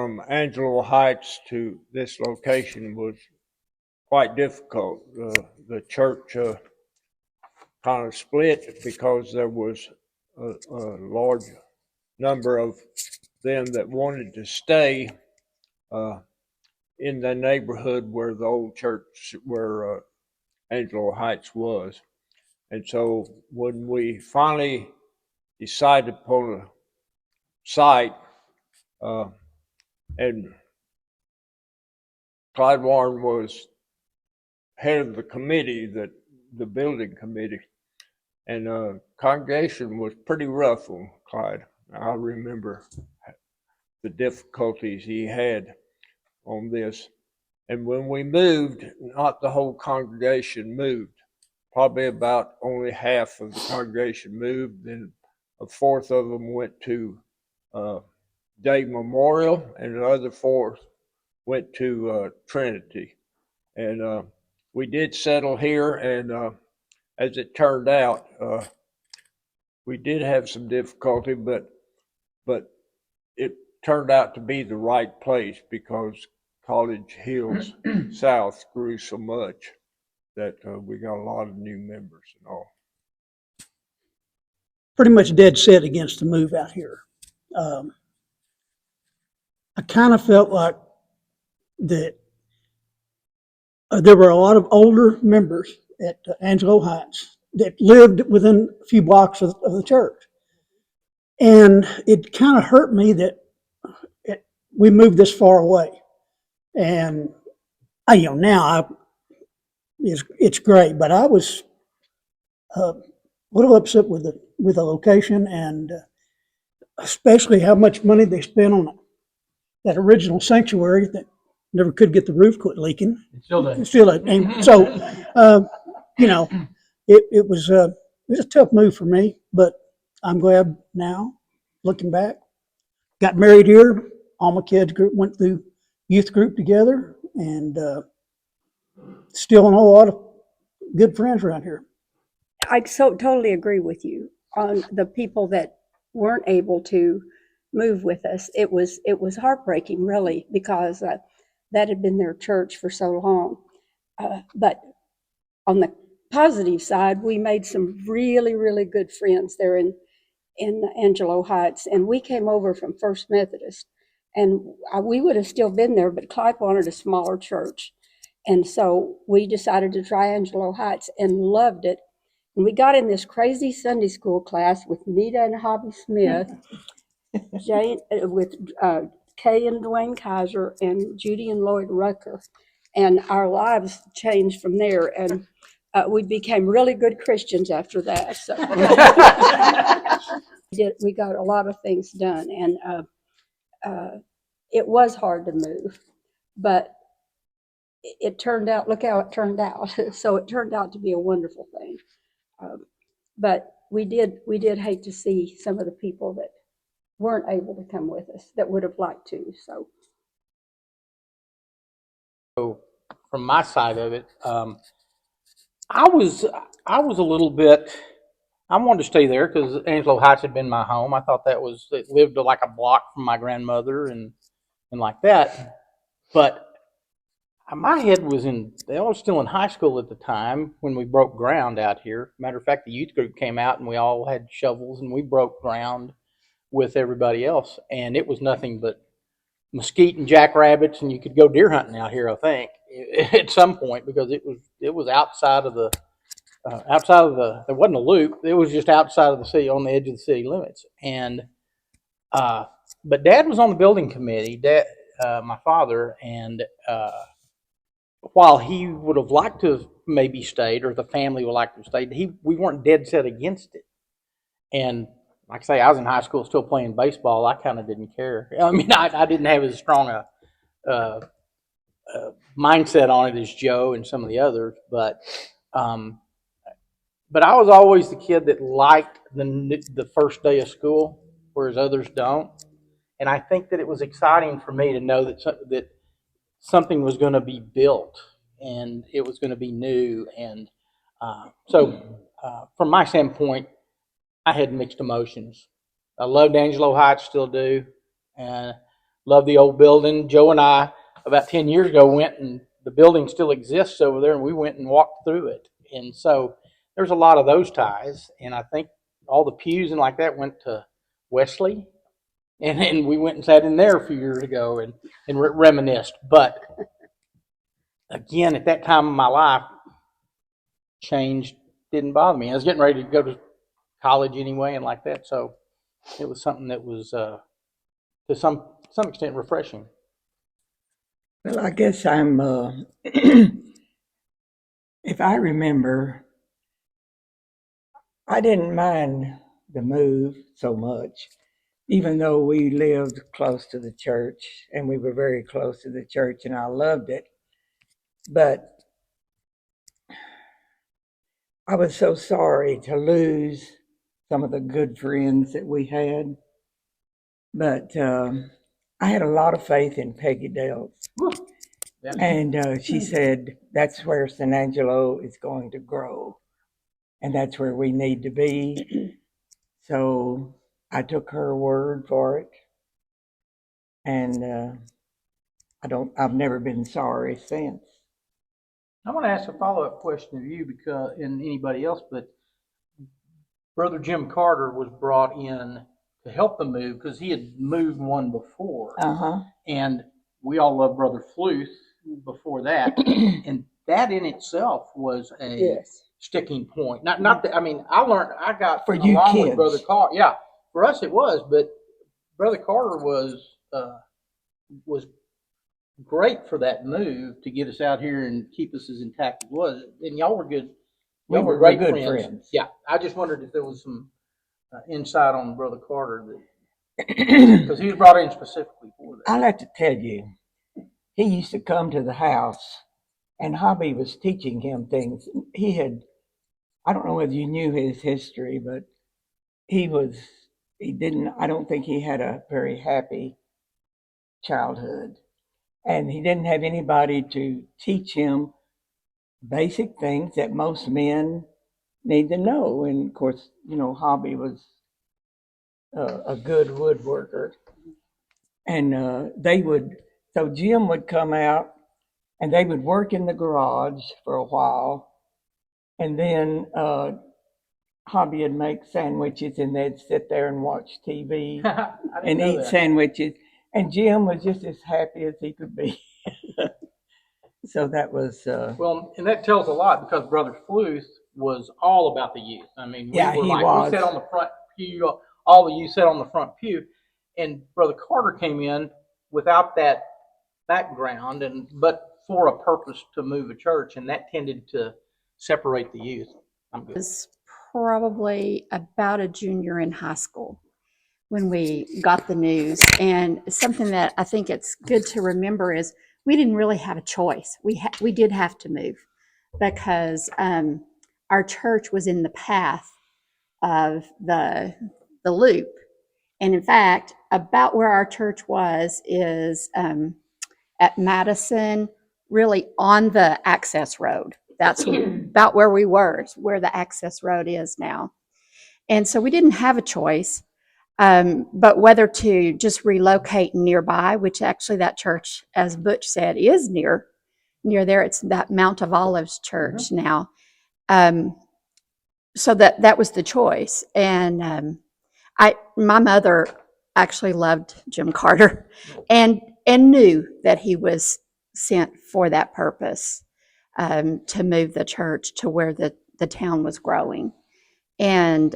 From Angelo Heights to this location was quite difficult. The church kind of split because there was a large number of them that wanted to stay uh, in the neighborhood where the old church, where Angelo Heights was. And so when we finally decided upon a site, uh, and Clyde Warren was head of the committee, that the building committee, and congregation was pretty rough on Clyde. I remember the difficulties he had on this. And when we moved, not the whole congregation moved. Probably about only half of the congregation moved. Then a fourth of them went to Day Memorial, and the other fourth went to Trinity. And we did settle here, and as it turned out, we did have some difficulty, but it turned out to be the right place because College Hills South grew so much that we got a lot of new members and all. Pretty much dead set against the move out here. I kind of felt like that there were a lot of older members at Angelo Heights that lived within a few blocks of the church. And it kind of hurt me that we moved this far away. And it's great, but I was a little upset with the location, and especially how much money they spent on that original sanctuary that never could get the roof quit leaking. Still does. So, it was a tough move for me, but I'm glad now, looking back. Got married here. All my kids went through youth group together, and still know a lot of good friends around here. I so totally agree with you on the people that weren't able to move with us. It was heartbreaking, really, because that had been their church for so long. But on the positive side, we made some really, really good friends there in Angelo Heights, and we came over from First Methodist, and we would have still been there, but Clyde wanted a smaller church, and so we decided to try Angelo Heights and loved it. And we got in this crazy Sunday school class with Nita and Hobby Smith, Jane with Kay and Dwayne Kaiser, and Judy and Lloyd Rucker, and our lives changed from there. And we became really good Christians after that. So we got a lot of things done, and it was hard to move, but it turned out. Look how it turned out. So it turned out to be a wonderful thing. But we did hate to see some of the people that weren't able to come with us that would have liked to. So from my side of it, I was a little bit. I wanted to stay there because Angelo Heights had been my home. I thought it lived like a block from my grandmother and like that. But my head was I was still in high school at the time when we broke ground out here. Matter of fact, the youth group came out and we all had shovels and we broke ground with everybody else. And it was nothing but mesquite and jackrabbits, and you could go deer hunting out here, I think, at some point, because it was outside of the there wasn't a loop. It was just outside of the city, on the edge of the city limits. And but Dad was on the building committee, Dad, my father, and while he would have liked to have maybe stayed, or the family would like to have stayed, we weren't dead set against it. And like I say, I was in high school still playing baseball. I kind of didn't care. I mean, I didn't have as strong a mindset on it as Joe and some of the others, but I was always the kid that liked the first day of school, whereas others don't. And I think that it was exciting for me to know that something was going to be built and it was going to be new. And so from my standpoint, I had mixed emotions. I loved Angelo Heights, still do, and love the old building. Joe and I, about 10 years ago, went, and the building still exists over there, and we went and walked through it. And so there's a lot of those ties. And I think all the pews and like that went to Wesley. And we went and sat in there a few years ago and reminisced. But again, at that time of my life, change didn't bother me. I was getting ready to go to college anyway and like that. So it was something that was to some extent refreshing. Well, I guess I'm, if I remember, I didn't mind the move so much, even though we lived close to the church and we were very close to the church and I loved it. But I was so sorry to lose some of the good friends that we had. But I had a lot of faith in Peggy Dale. Yeah. And she said, that's where San Angelo is going to grow. And that's where we need to be. So I took her word for it. And I've never been sorry since. I want to ask a follow-up question of you and anybody else, but Brother Jim Carter was brought in to help the move because he had moved one before. Uh-huh. And we all love Brother Fluth before that. And that in itself was a Yes. sticking point. Not that, I mean, I got For you along with kids. Brother Carter. Yeah, for us it was, but Brother Carter was great for that move to get us out here and keep us as intact as it was. And y'all were good. Y'all were great good friends. Yeah, I just wondered if there was some insight on Brother Carter because he was brought in specifically for that. I'll have to tell you, he used to come to the house and Hobby was teaching him things. I don't know whether you knew his history, but I don't think he had a very happy childhood. And he didn't have anybody to teach him basic things that most men need to know. And of course, Hobby was a good woodworker. And so Jim would come out and they would work in the garage for a while. And then Hobby would make sandwiches and they'd sit there and watch TV and eat sandwiches. And Jim was just as happy as he could be. So that was well, and that tells a lot because Brother Fluth was all about the youth. I mean, we sat on the front pew, all the youth sat on the front pew, and Brother Carter came in without that background, but for a purpose to move a church, and that tended to separate the youth. I'm good. Was probably about a junior in high school when we got the news. And something that I think it's good to remember is we didn't really have a choice. We did have to move because our church was in the path of the loop. And in fact, about where our church was is at Madison, really on the access road. That's about where we were, where the access road is now. And so we didn't have a choice, but whether to just relocate nearby, which actually that church, as Butch said, is near there. It's that Mount of Olives church now. So that was the choice. And my mother actually loved Jim Carter and knew that he was sent for that purpose, to move the church to where the town was growing. And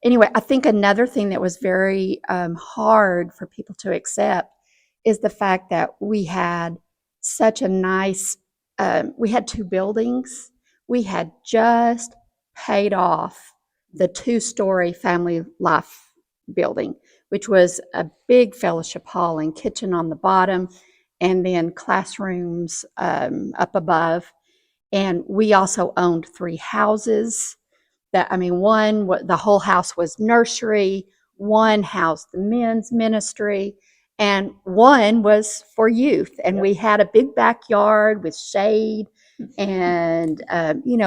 anyway, I think another thing that was very hard for people to accept is the fact that we had such a nice, we had two buildings. We had just paid off the 2-story Family Life building, which was a big fellowship hall and kitchen on the bottom, and then classrooms up above. And we also owned 3 houses. One, the whole house was nursery, one housed the men's ministry, and one was for youth. And we had a big backyard with shade. And,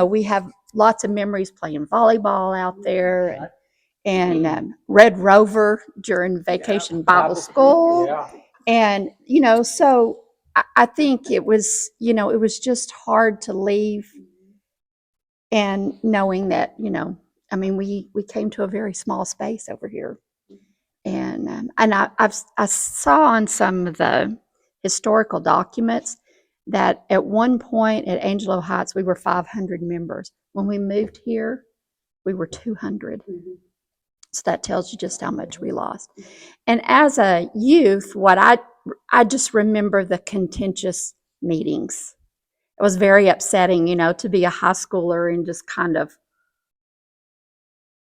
we have lots of memories playing volleyball out there and Red Rover during vacation Bible school. And, so I think it was, it was just hard to leave and knowing that, I mean, we came to a very small space over here. And I saw on some of the historical documents that at one point at Angelo Heights, we were 500 members. When we moved here, we were 200. So that tells you just how much we lost. And as a youth, I just remember the contentious meetings. It was very upsetting, to be a high schooler and just kind of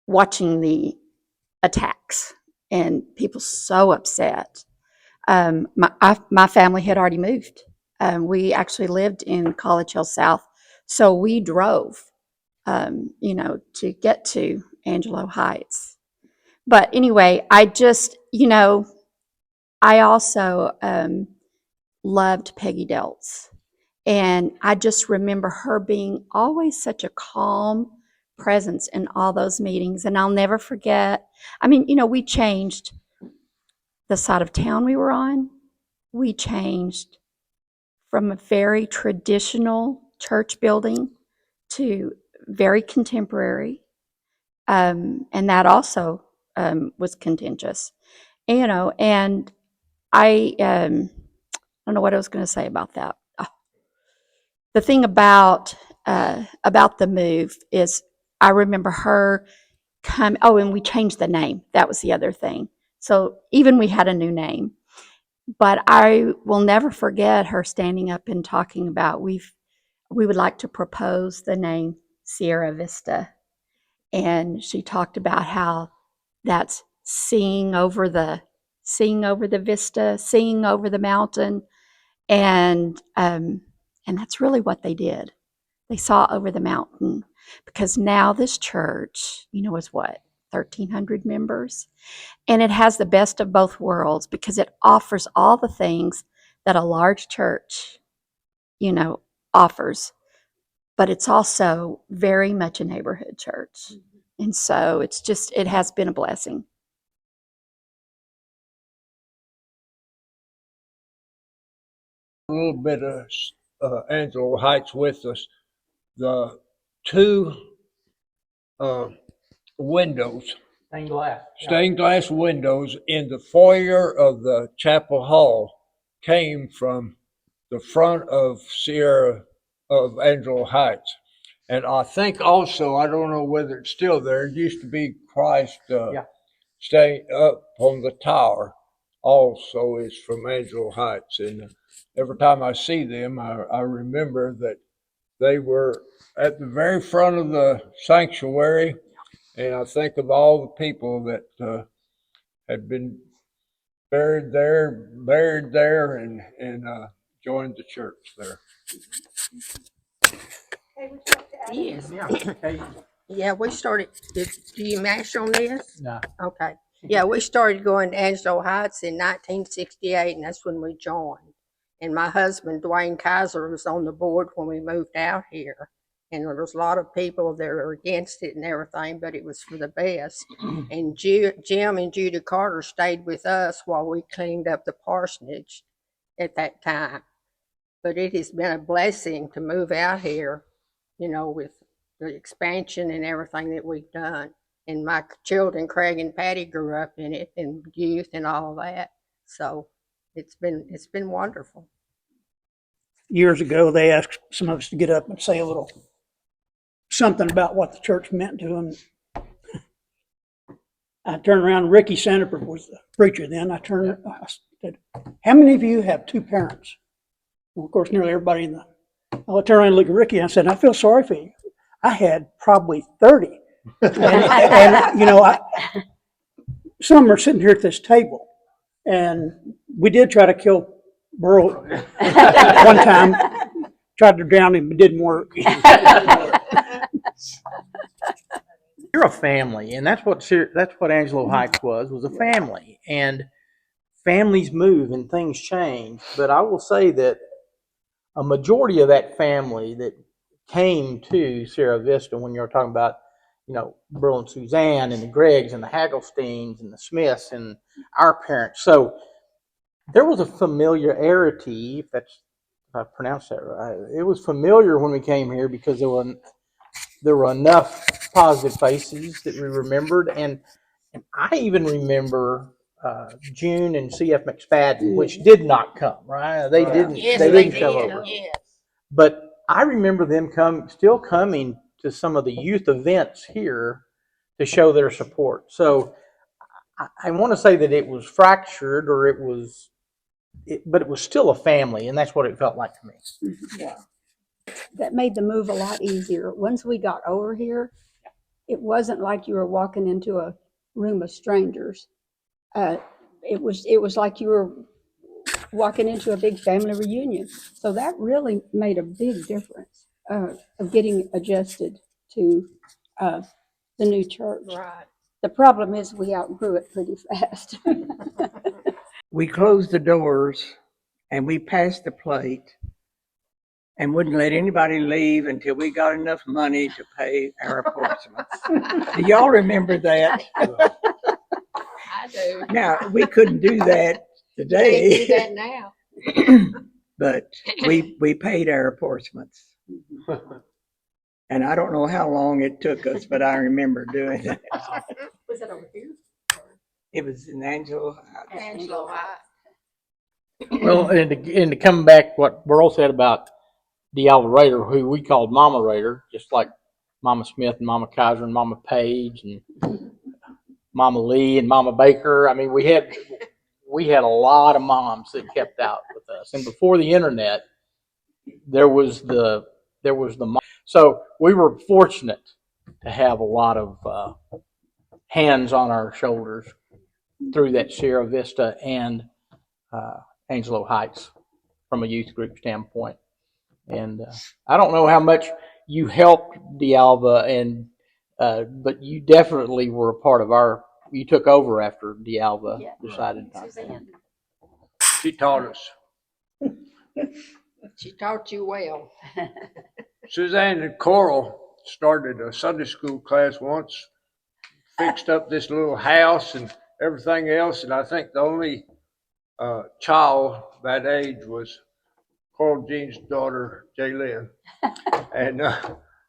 watching the attacks and people so upset. My family had already moved. We actually lived in College Hill South, so we drove, to get to Angelo Heights. But anyway, I also loved Peggy Deltz. And I just remember her being always such a calm presence in all those meetings. And I'll never forget. I mean, we changed the side of town we were on. We changed from a very traditional church building to very contemporary. And that also was contentious, and I don't know what I was going to say about that. The thing about the move is I remember her come. Oh, and we changed the name. That was the other thing. So even we had a new name, but I will never forget her standing up and talking about we would like to propose the name Sierra Vista, and she talked about how that's seeing over the vista, seeing over the mountain, and that's really what they did. They saw over the mountain because now this church, is what, 1,300 members, and it has the best of both worlds because it offers all the things that a large church, offers, but it's also very much a neighborhood church. And so it has been a blessing. A little bit of Angelo Heights with us. The two windows, stained glass windows in the foyer of the chapel hall came from the front of Angelo Heights. And I think also, I don't know whether it's still there, it used to be Christ staying up on the tower also is from Angelo Heights. And every time I see them, I remember that they were at the very front of the sanctuary. And I think of all the people that had been buried there, and joined the church there. Yes. Yeah. Yeah, we started. Do you mash on this? No. Okay. Yeah, we started going to Angelo Heights in 1968, and that's when we joined. And my husband, Dwayne Kaiser, was on the board when we moved out here. And there was a lot of people that were against it and everything, but it was for the best. And Jim and Judy Carter stayed with us while we cleaned up the parsonage at that time. But it has been a blessing to move out here, with the expansion and everything that we've done. And my children, Craig and Patty, grew up in it, and youth and all of that. So it's been wonderful. Years ago, they asked some of us to get up and say a little something about what the church meant to them. I turned around, Ricky Sanford was the preacher then. I said, how many of you have two parents? Well, of course, nearly everybody I turned around and looked at Ricky and I said, I feel sorry for you. I had probably 30. and some are sitting here at this table. And we did try to kill Burl one time. Tried to drown him, but it didn't work. You're a family, and that's what Angelo Heights was a family. And families move and things change. But I will say that a majority of that family that came to Sierra Vista, when you're talking about, Burl and Suzanne and the Greggs and the Hagglesteins and the Smiths and our parents. So there was a familiarity, if I pronounced that right. It was familiar when we came here because there were enough positive faces that we remembered, and I even remember June and CF McSpadden, which did not come. Right, they didn't. Yes, They they didn't come did. over. Yes. But I remember them still coming to some of the youth events here to show their support. So I want to say that it was fractured, or but it was still a family, and that's what it felt like to me. Yeah. That made the move a lot easier. Once we got over here, it wasn't like you were walking into a room of strangers. It was like you were walking into a big family reunion. So that really made a big difference of getting adjusted to uh, the new church. Right. The problem is we outgrew it pretty fast. We closed the doors and we passed the plate and wouldn't let anybody leave until we got enough money to pay our apportionments. Do y'all remember that? I do. Now, we couldn't do that Can't do today, that now. but we paid our apportionments. And I don't know how long it took us, but I remember doing that. Was it over here? It was in Angelo. Angelo, Well, and to come back, what Burl said about D'Alva Raider, who we called Mama Raider, just like Mama Smith and Mama Kaiser and Mama Page and Mama Lee and Mama Baker. I mean, we had a lot of moms that kept out with us. And before the internet, there was the mom. So we were fortunate to have a lot of hands on our shoulders through that Sierra Vista and Angelo Heights from a youth group standpoint. And I don't know how much you helped D'Alva, but you definitely were a part of you took over after D'Alva decided not to. She taught us. she taught you well. Suzanne and Coral started a Sunday school class once, fixed up this little house and everything else. And I think the only child that age was Coral Jean's daughter, Jaylynn. And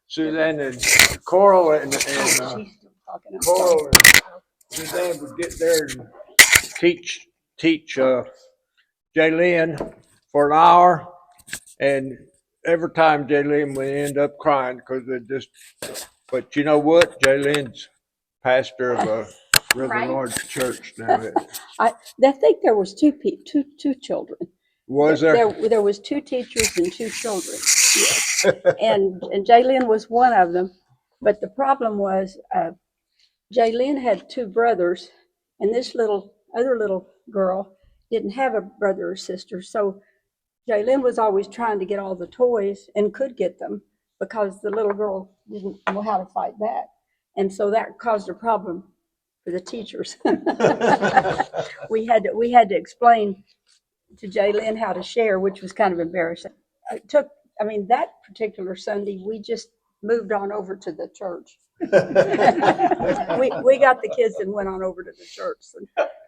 Suzanne and Coral and Coral and Suzanne would get there and teach Jaylynn for an hour. And every time Jaylynn would end up crying because but you know what? Jaylyn's pastor of a rather large church now. I think there was two children. Was there? There was two teachers and two children. Yes. and Jaylynn was one of them. But the problem was Jaylynn had two brothers, and this other little girl didn't have a brother or sister. So Jaylynn was always trying to get all the toys and could get them because the little girl didn't know how to fight back. And so that caused a problem for the teachers. we had to explain to Jaylynn how to share, which was kind of embarrassing. That particular Sunday, we just moved on over to the church. we got the kids and went on over to the church.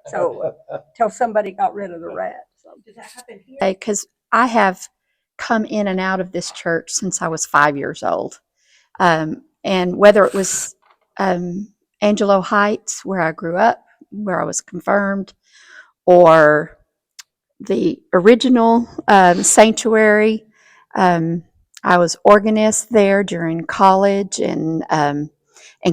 So till somebody got rid of the rat. So did that happen here? Because I have come in and out of this church since I was 5 years old. And whether it was Angelo Heights, where I grew up, where I was confirmed, or the original sanctuary, I was organist there during college, and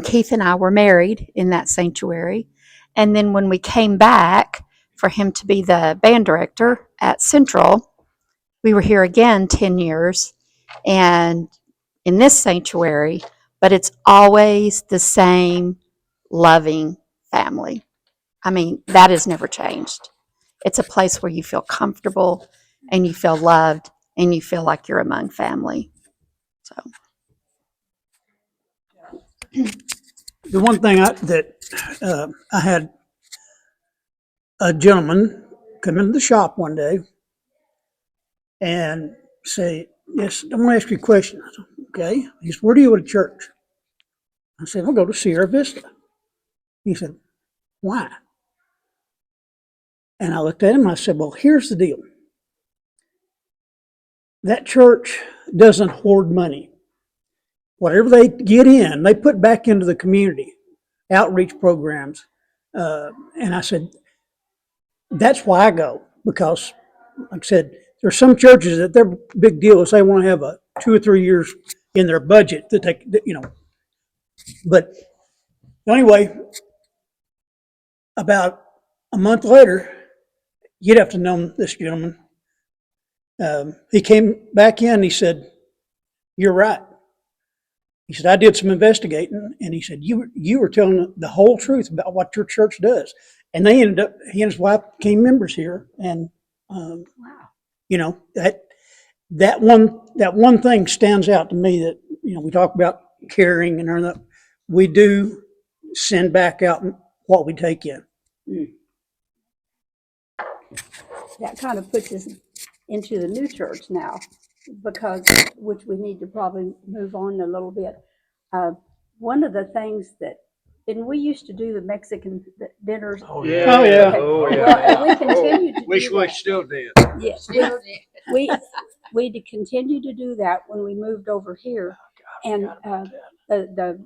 Keith and I were married in that sanctuary. And then when we came back for him to be the band director at Central, we were here again 10 years and in this sanctuary, but it's always the same loving family. I mean, that has never changed. It's a place where you feel comfortable and you feel loved and you feel like you're among family. So The one thing I had a gentleman come into the shop one day and say, "Yes, I want to ask you a question." I said, "Okay." He said, "Where do you go to church?" I said, "I'll go to Sierra Vista." He said, "Why?" And I looked at him and I said, well, here's the deal. That church doesn't hoard money. Whatever they get in, they put back into the community, outreach programs. And I said, that's why I go, because, like I said, there's some churches that their big deal is they want to have a 2 or 3 years in their budget that they, But anyway, about a month later, you'd have to know this gentleman. He came back in. He said, "You're right." He said, "I did some investigating," and he said, "You were telling the whole truth about what your church does." And they ended up. He and his wife became members here, and that one thing stands out to me that we talk about caring and all that. We do send back out what we take in. That kind of puts us into the new church now, because, which we need to probably move on a little bit. One of the things that, and we used to do the Mexican dinners. Oh, yeah. Oh, Well, yeah. and we continue to Wish do we that. still did. Yes, we did continue to do that when we moved over here, and the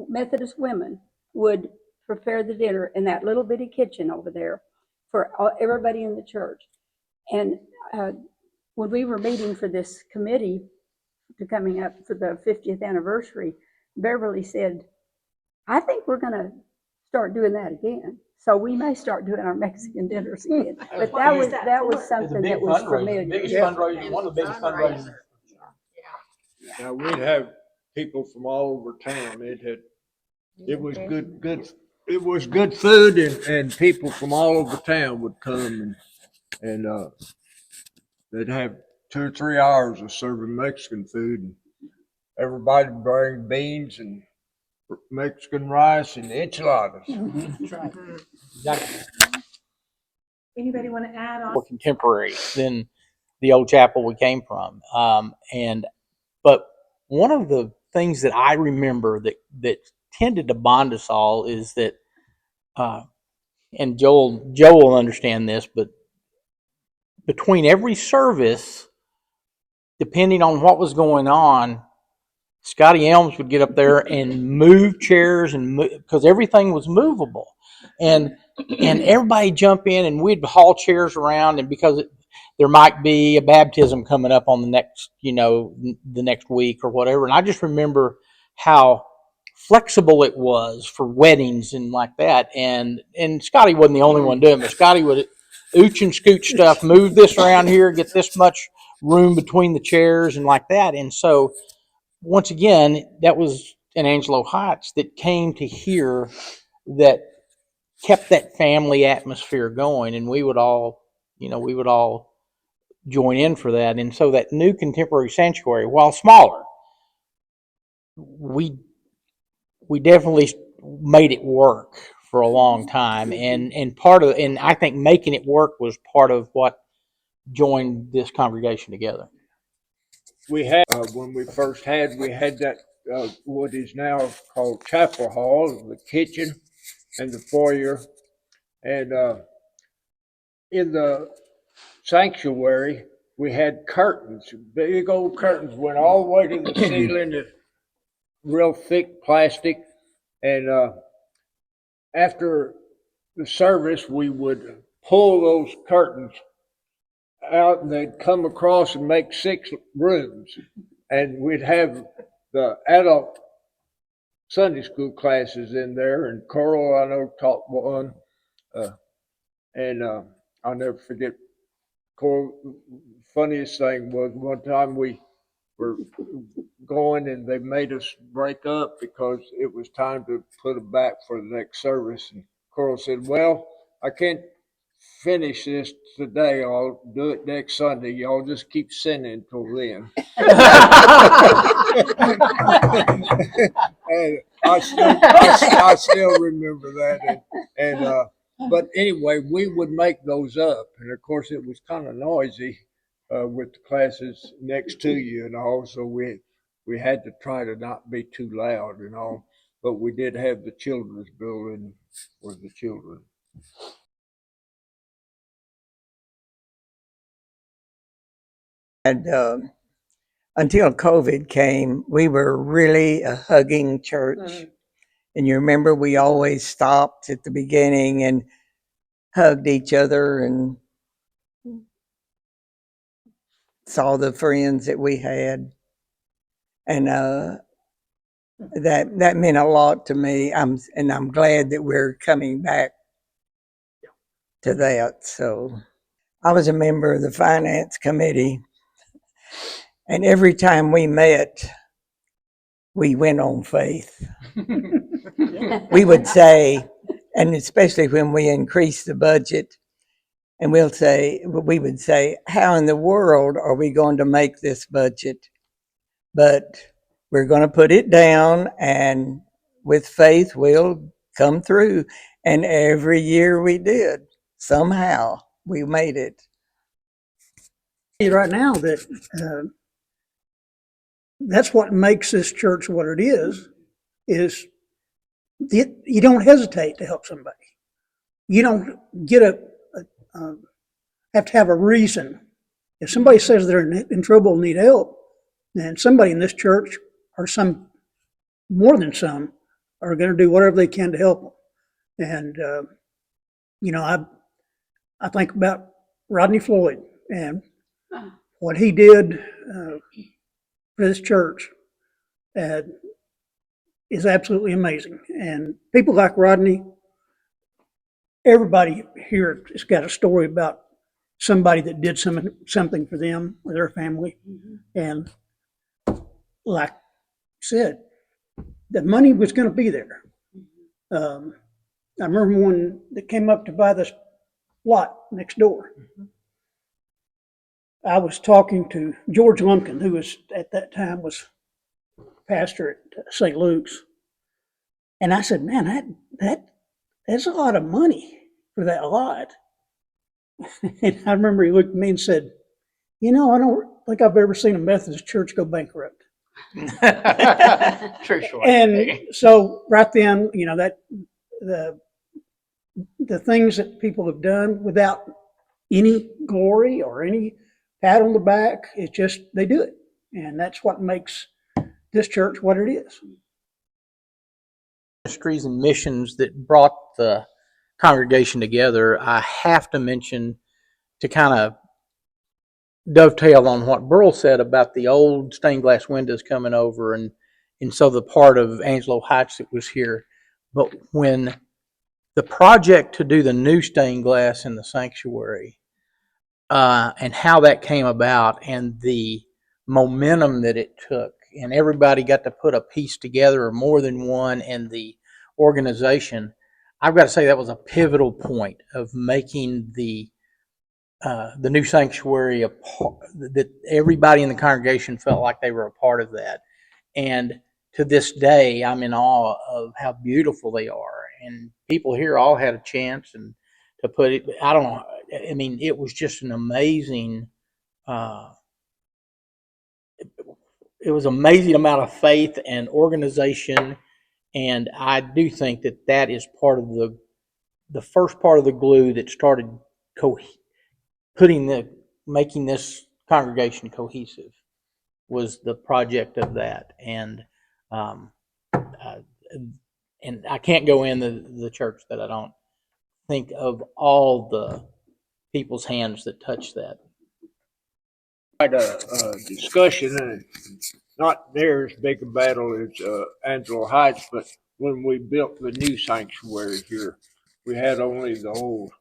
Methodist women would prepare the dinner in that little bitty kitchen over there for everybody in the church. And when we were meeting for this committee to coming up for the 50th anniversary, Beverly said, "I think we're going to start doing that again. So we may start doing our Mexican dinners again." But that was something that was familiar. Biggest fundraiser, one of the biggest fundraisers. Now we'd have people from all over town. It was good. It was good food, and people from all over town would come, and they'd have 2 or 3 hours of serving Mexican food. And everybody would bring beans and Mexican rice and enchiladas. Exactly. Anybody want to add on? More contemporary than the old chapel we came from. But one of the things that I remember that tended to bond us all is that, and Joel will understand this, but between every service, depending on what was going on, Scotty Elms would get up there and move chairs because everything was movable, and everybody jump in and we'd haul chairs around, and because there might be a baptism coming up on the next week or whatever, and I just remember how flexible it was for weddings and like that, and Scotty wasn't the only one doing it, but Scotty would ooch and scooch stuff, move this around here, get this much room between the chairs and like that, and so. Once again, that was in Angelo Heights that came to here that kept that family atmosphere going, and we would all join in for that. And so that new contemporary sanctuary, while smaller, we definitely made it work for a long time, and I think making it work was part of what joined this congregation together. We had when we first we had that what is now called Chapel Hall, the kitchen and the foyer, and in the sanctuary we had curtains, big old curtains went all the way to the ceiling, real thick plastic, and after the service we would pull those curtains out and they'd come across and make 6 rooms, and we'd have the adult Sunday school classes in there, and Coral, I know, taught one, and I'll never forget. Coral, funniest thing was one time we were going and they made us break up because it was time to put them back for the next service, and Coral said, "Well, I can't finish this today. I'll do it next Sunday. Y'all just keep sending until then." And I still remember that. But anyway, we would make those up, and of course it was kind of noisy with the classes next to you and all. So we had to try to not be too loud and all. But we did have the children's building for the children. And until COVID came, we were really a hugging church. And you remember we always stopped at the beginning and hugged each other and saw the friends that we had. And that meant a lot to me. I'm glad that we're coming back to that. So I was a member of the finance committee, and every time we met, we went on faith. We would say, and especially when we increased the budget, and we would say, how in the world are we going to make this budget? But we're going to put it down, and with faith, we'll come through. And every year we did. Somehow we made it. Right now that that's what makes this church what it is you don't hesitate to help somebody. You don't get have to have a reason. If somebody says they're in trouble and need help, then somebody in this church, or some more than some, are going to do whatever they can to help them. And I think about Rodney Floyd and what he did for this church is absolutely amazing. And people like Rodney, everybody here has got a story about somebody that did something for them or their family. And like I said, the money was going to be there. I remember when they came up to buy this lot next door. I was talking to George Lumpkin, who was at that time was pastor at St. Luke's, and I said, "Man, that's a lot of money for that lot." And I remember he looked at me and said, "I don't think I've ever seen a Methodist church go bankrupt." True story. And so right then, that the things that people have done without any glory or any pat on the back, it's just they do it, and that's what makes this church what it is. Ministries and missions that brought the congregation together, I have to mention, to kind of dovetail on what Burl said about the old stained glass windows coming over, and so the part of Angelo Heights that was here. But when the project to do the new stained glass in the sanctuary, and how that came about, and the momentum that it took, and everybody got to put a piece together, or more than one, and the organization, I've got to say that was a pivotal point of making the new sanctuary that everybody in the congregation felt like they were a part of that. And to this day, I'm in awe of how beautiful they are. And people here all had a chance and to put it, I don't know. I mean, it was just an amazing, it was amazing amount of faith and organization. And I do think that is part of the first part of the glue that started making this congregation cohesive, was the project of that. And and I can't go in the church that I don't think of all the people's hands that touched that. Quite a discussion, and not near as big a battle as Angelo Heights, but when we built the new sanctuary here, we had only the old.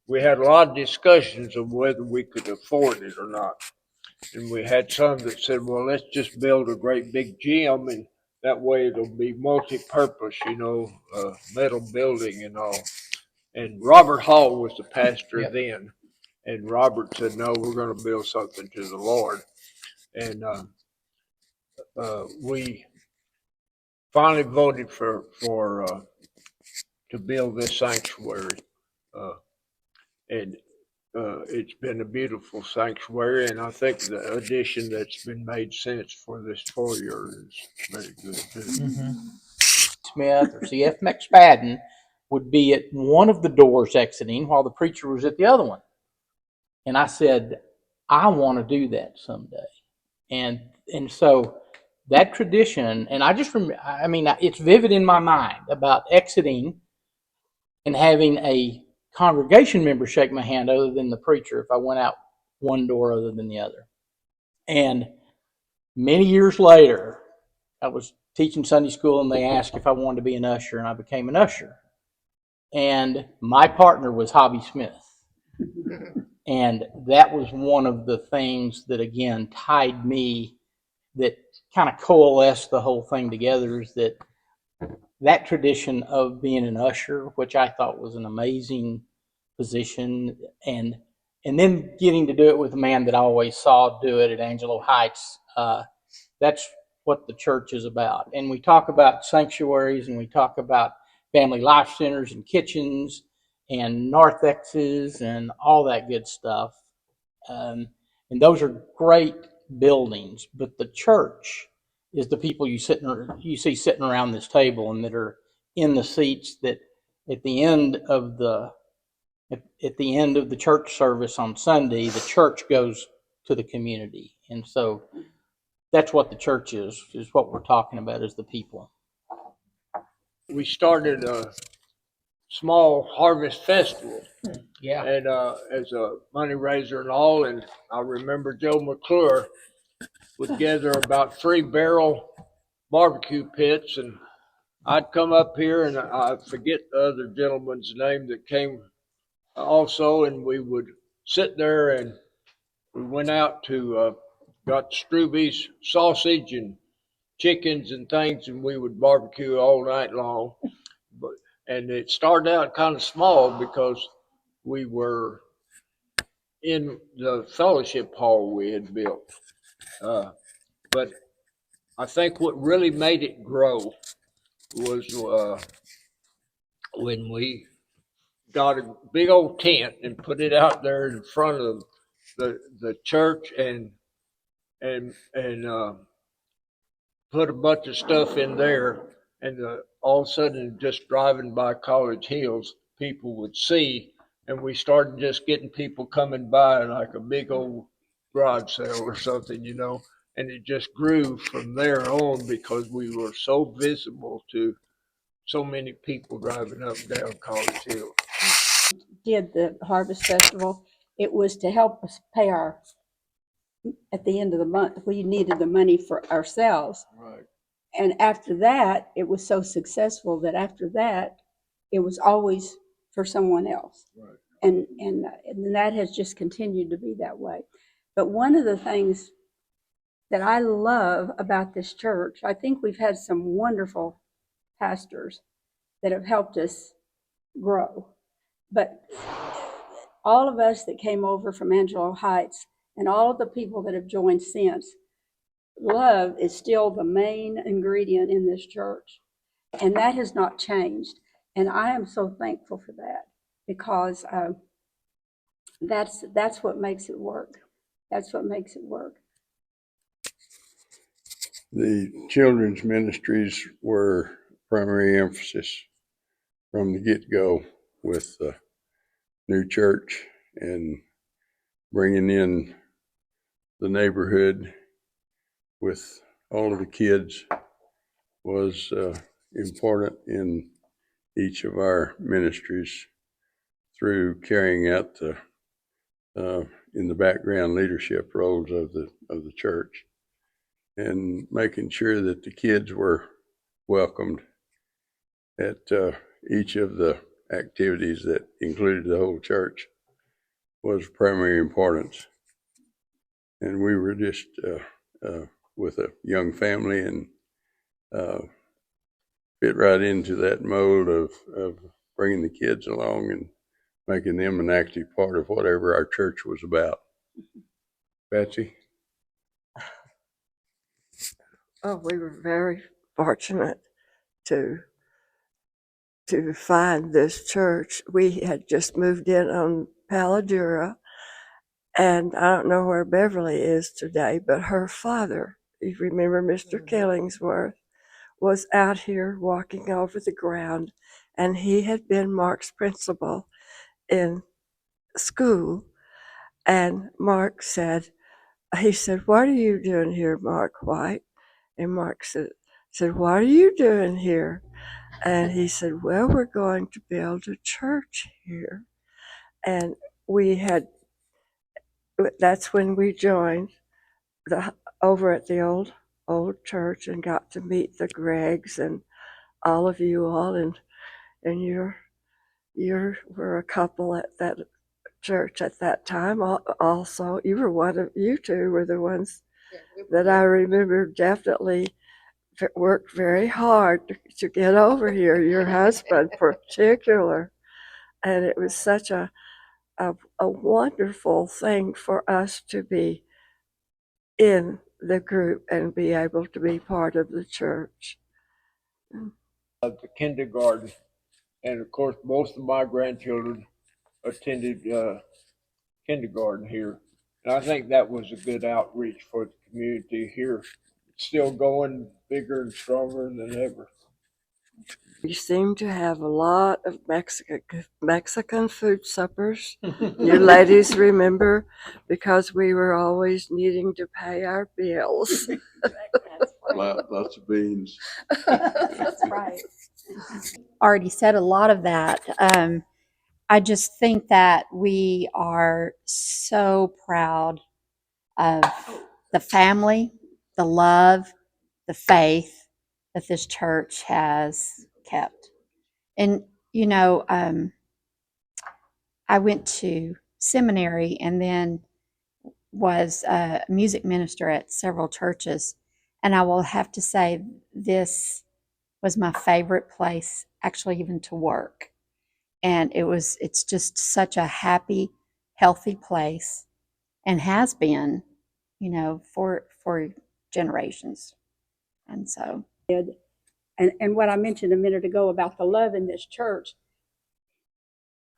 We had a lot of discussions of whether we could afford it or not. And we had some that said, well, let's just build a great big gym, and that way it'll be multi-purpose, metal building and all. And Robert Hall was the pastor then. And Robert said, no, we're going to build something to the Lord. And we finally voted for to build this sanctuary. And it's been a beautiful sanctuary, and I think the addition that's been made since for this foyer is very good too. Mm-hmm. Smith or C.F. McSpadden would be at one of the doors exiting while the preacher was at the other one. And I said, I want to do that someday. And so that tradition, and I just remember, I mean, it's vivid in my mind about exiting and having a congregation member shake my hand other than the preacher if I went out one door other than the other. And many years later, I was teaching Sunday school and they asked if I wanted to be an usher, and I became an usher. And my partner was Hobby Smith. And that was one of the things that, again, tied me, that kind of coalesced the whole thing together, is that tradition of being an usher, which I thought was an amazing position, and then getting to do it with a man that I always saw do it at Angelo Heights. That's what the church is about. And we talk about sanctuaries, and we talk about family life centers and kitchens and narthexes and all that good stuff. Um, and those are great buildings, but the church is the people you see sitting around this table and that are in the seats that at the end of the at the end of the church service on Sunday, the church goes to the community. And so that's what the church is what we're talking about, is the people. We started a small harvest festival, Yeah. and as a money raiser and all. And I remember Joe McClure would gather about 3-barrel barbecue pits, and I'd come up here, and I forget the other gentleman's name that came also, and we would sit there, and we went out to got Struby's sausage and chickens and things, and we would barbecue all night long. But and it started out kind of small because we were in the fellowship hall we had built. But I think what really made it grow was when we got a big old tent and put it out there in front of the church, and put a bunch of stuff in there, and all of a sudden, just driving by College Hills, people would see, and we started just getting people coming by like a big old garage sale or something, and it just grew from there on because we were so visible to so many people driving up and down College Hill. Did the Harvest Festival, it was to help us pay at the end of the month, we needed the money for ourselves. Right. And after that, it was so successful that after that, it was always for someone else. Right. And that has just continued to be that way. But one of the things that I love about this church, I think we've had some wonderful pastors that have helped us grow. But all of us that came over from Angelo Heights and all of the people that have joined since, love is still the main ingredient in this church. And that has not changed. And I am so thankful for that, because that's what makes it work. That's what makes it work. The children's ministries were primary emphasis from the get-go with the new church, and bringing in the neighborhood with all of the kids was important in each of our ministries, through carrying out the in the background leadership roles of the church, and making sure that the kids were welcomed at each of the activities that included the whole church was of primary importance. And we were just with a young family, and fit right into that mold of bringing the kids along and making them an active part of whatever our church was about. Betsy? Oh, we were very fortunate to find this church. We had just moved in on Paladura, and I don't know where Beverly is today, but her father, you remember Mr. Killingsworth, was out here walking over the ground, and he had been Mark's principal in school. And Mark said, he said, "What are you doing here, Mark White?" And Mark said, "What are you doing here?" And he said, "Well, we're going to build a church here." And we had, that's when we joined the over at the old church and got to meet the Gregs and all of you all, and you were a couple at that church at that time. Also, you two were the ones that I remember definitely worked very hard to get over here. Your husband, particular, and it was such a wonderful thing for us to be in the group and be able to be part of the church. Of the kindergarten, and of course, most of my grandchildren attended kindergarten here, and I think that was a good outreach for the community here. It's still going bigger and stronger than ever. We seem to have a lot of Mexican food suppers. You ladies remember, because we were always needing to pay our bills. Lots of beans. That's right. Already said a lot of that. I just think that we are so proud of the family, the love, the faith that this church has kept. And, you know, I went to seminary and then was a music minister at several churches. And I will have to say, this was my favorite place, actually, even to work. And it's just such a happy, healthy place, and has been, you know, for generations. And so, And what I mentioned a minute ago about the love in this church,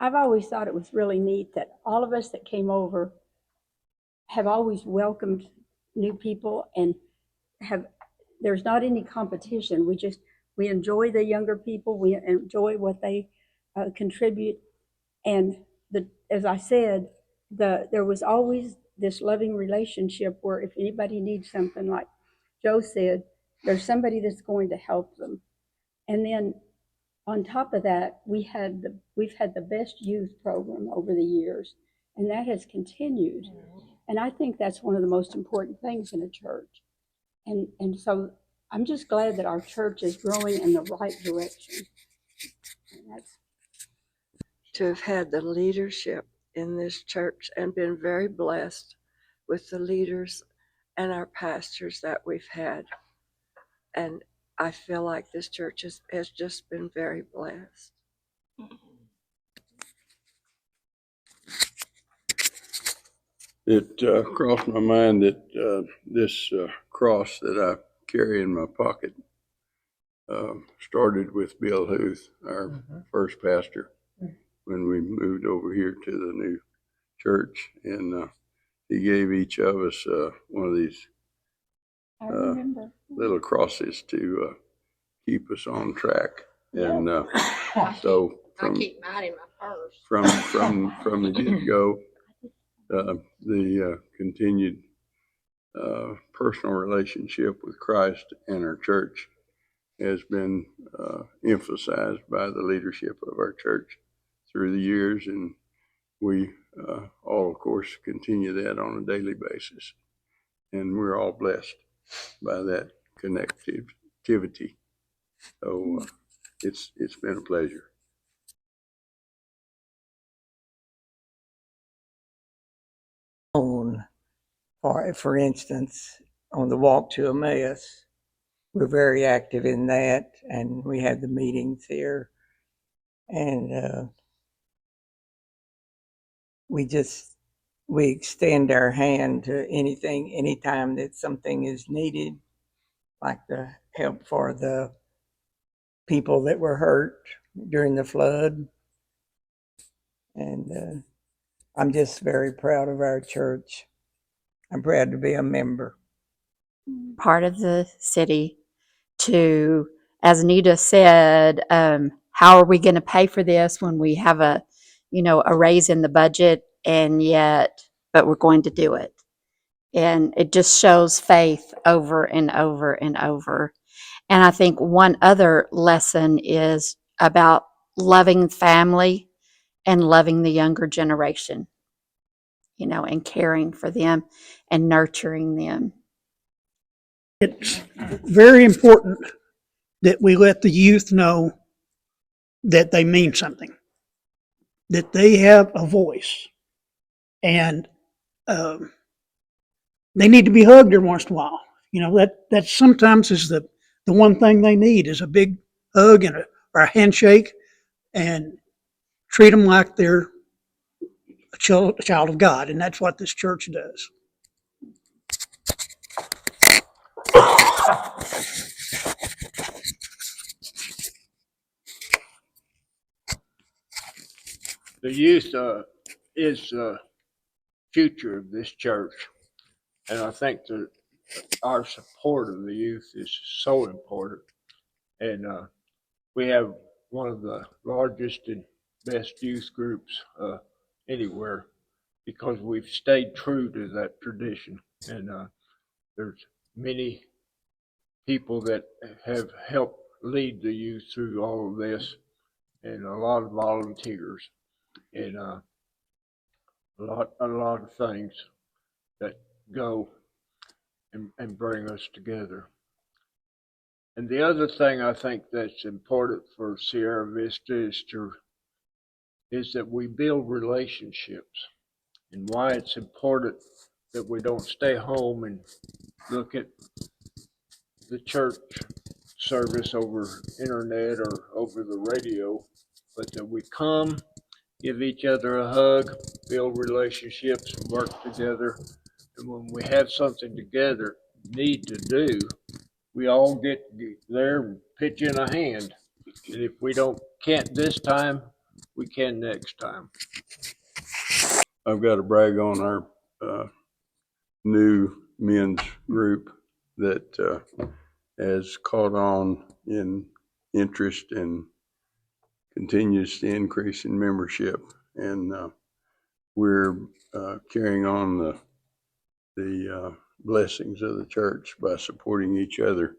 I've always thought it was really neat that all of us that came over have always welcomed new people and there's not any competition. We enjoy the younger people. We enjoy what they contribute. And as I said, there was always this loving relationship where if anybody needs something, like Joe said, there's somebody that's going to help them. And then on top of that, we've had the best youth program over the years, and that has continued. And I think that's one of the most important things in a church. And so I'm just glad that our church is growing in the right direction. To have had the leadership in this church and been very blessed with the leaders and our pastors that we've had. And I feel like this church has just been very blessed. It crossed my mind that this cross that I carry in my pocket started with Bill Huth, our first pastor, when we moved over here to the new church. And he gave each of us one of these little crosses to keep us on track. And so I keep mine in my purse. from the get-go, the continued personal relationship with Christ and our church has been emphasized by the leadership of our church through the years, and we all, of course, continue that on a daily basis, and we're all blessed by that connectivity. So it's been a pleasure. For instance, on the walk to Emmaus, we're very active in that, and we have the meetings here, and we extend our hand to anytime that something is needed, like the help for the people that were hurt during the flood. And I'm just very proud of our church. I'm proud to be a member. part of the city to, as Anita said, how are we going to pay for this when we have a raise in the budget, and yet but we're going to do it. And it just shows faith over and over and over. And I think one other lesson is about loving family and loving the younger generation, and caring for them and nurturing them. It's very important that we let the youth know that they mean something, that they have a voice, and they need to be hugged every once in a while. That sometimes is the one thing they need is a big hug or a handshake, and treat them like they're a child of God, and that's what this church does. The youth is the future of this church, and I think that our support of the youth is so important. And we have one of the largest and best youth groups anywhere because we've stayed true to that tradition. And there's many people that have helped lead the youth through all of this, and a lot of volunteers, and a lot of things that go and bring us together. And the other thing I think that's important for Sierra Vista is that we build relationships, and why it's important that we don't stay home and look at the church service over internet or over the radio, but that we come, give each other a hug, build relationships, work together, and when we have something together need to do, we all get there and pitch in a hand. And if we can't this time, we can next time. I've got to brag on our new men's group that has caught on in interest and continues to increase in membership. And we're carrying on the blessings of the church by supporting each other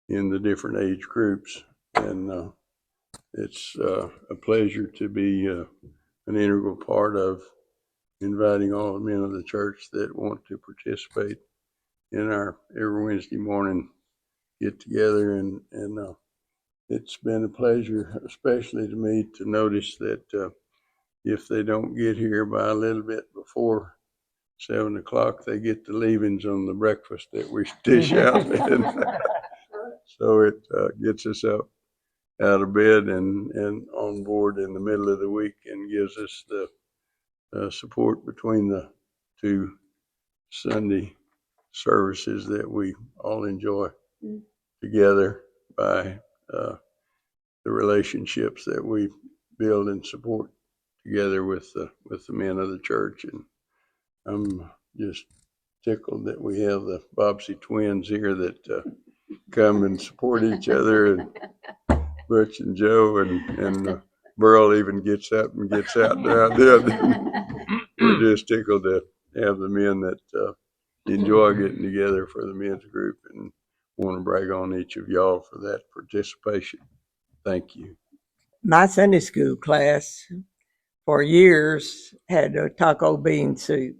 in the different age groups. And it's a pleasure to be an integral part of inviting all the men of the church that want to participate in our every Wednesday morning get together. And it's been a pleasure, especially to me, to notice that if they don't get here by a little bit before 7 o'clock, they get the leavings on the breakfast that we dish out. So it gets us up out of bed and on board in the middle of the week and gives us the support between the two Sunday services that we all enjoy together by the relationships that we build and support together with the men of the church. And I'm just tickled that we have the Bobbsey twins here that come and support each other, and Butch and Joe, and Burl even gets up and gets out now and then. We're just tickled to have the men that enjoy getting together for the men's group, and want to brag on each of y'all for that participation. Thank you. My Sunday school class for years had a taco bean soup.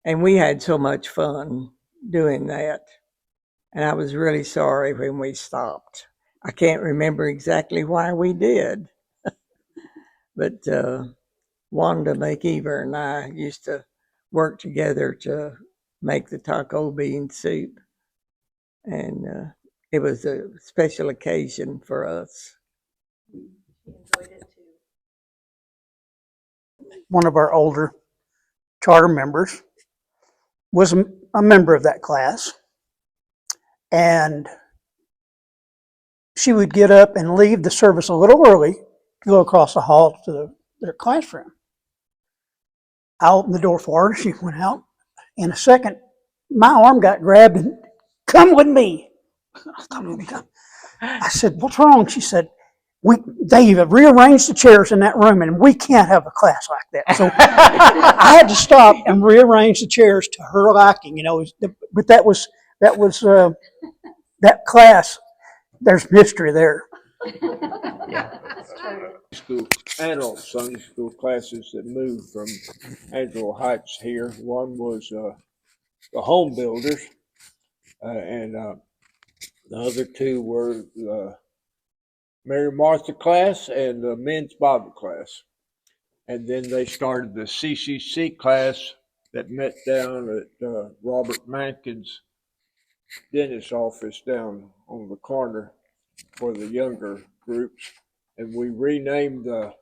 And we had so much fun doing that. And I was really sorry when we stopped. I can't remember exactly why we did. But Wanda McKeever and I used to work together to make the taco bean soup. And it was a special occasion for us. One of our older charter members was a member of that class, and she would get up and leave the service a little early to go across the hall to their classroom. I opened the door for her. She went out. In a second, my arm got grabbed and, "Come with me." I said, "What's wrong?" She said, they have rearranged the chairs in that room, and we can't have a class like that. So I had to stop and rearrange the chairs to her liking, but that was that class. There's mystery there. School, adult Sunday school classes that moved from Angelo Heights here. One was the home builders, and the other two were the Mary Martha class and the men's Bible class. And then they started the CCC class that met down at Robert Mankin's dentist office down on the corner for the younger groups. And we renamed the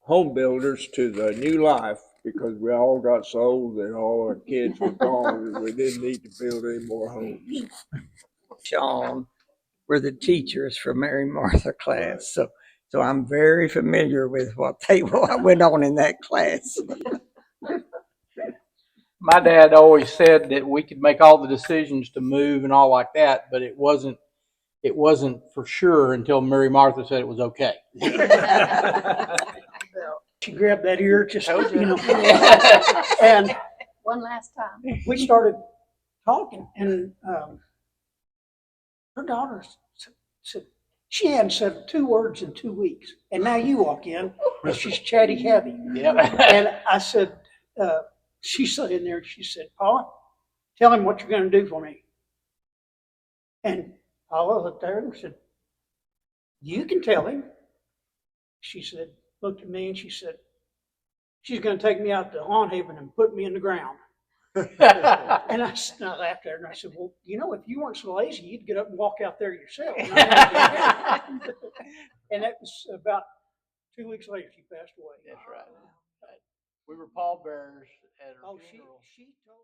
home builders to the New Life because we all got so old that all our kids were gone and we didn't need to build any more homes. Sean were the teachers for Mary Martha class. So I'm very familiar with what went on in that class. My dad always said that we could make all the decisions to move and all like that, but it wasn't for sure until Mary Martha said it was okay. She grabbed that ear, just, and One last time. we started talking, and her daughter said she hadn't said 2 words in 2 weeks, and now you walk in, and she's chatty Cathy. Yep. And I said, she sat in there, and she said, Paula, tell him what you're going to do for me. And Paula looked there and said, you can tell him. She said, looked at me, and she said, she's going to take me out to Haven and put me in the ground. And I laughed at her and I said, well, if you weren't so lazy, you'd get up and walk out there yourself. And that was about 2 weeks later, she passed away. That's right. We were pallbearers at her funeral. She told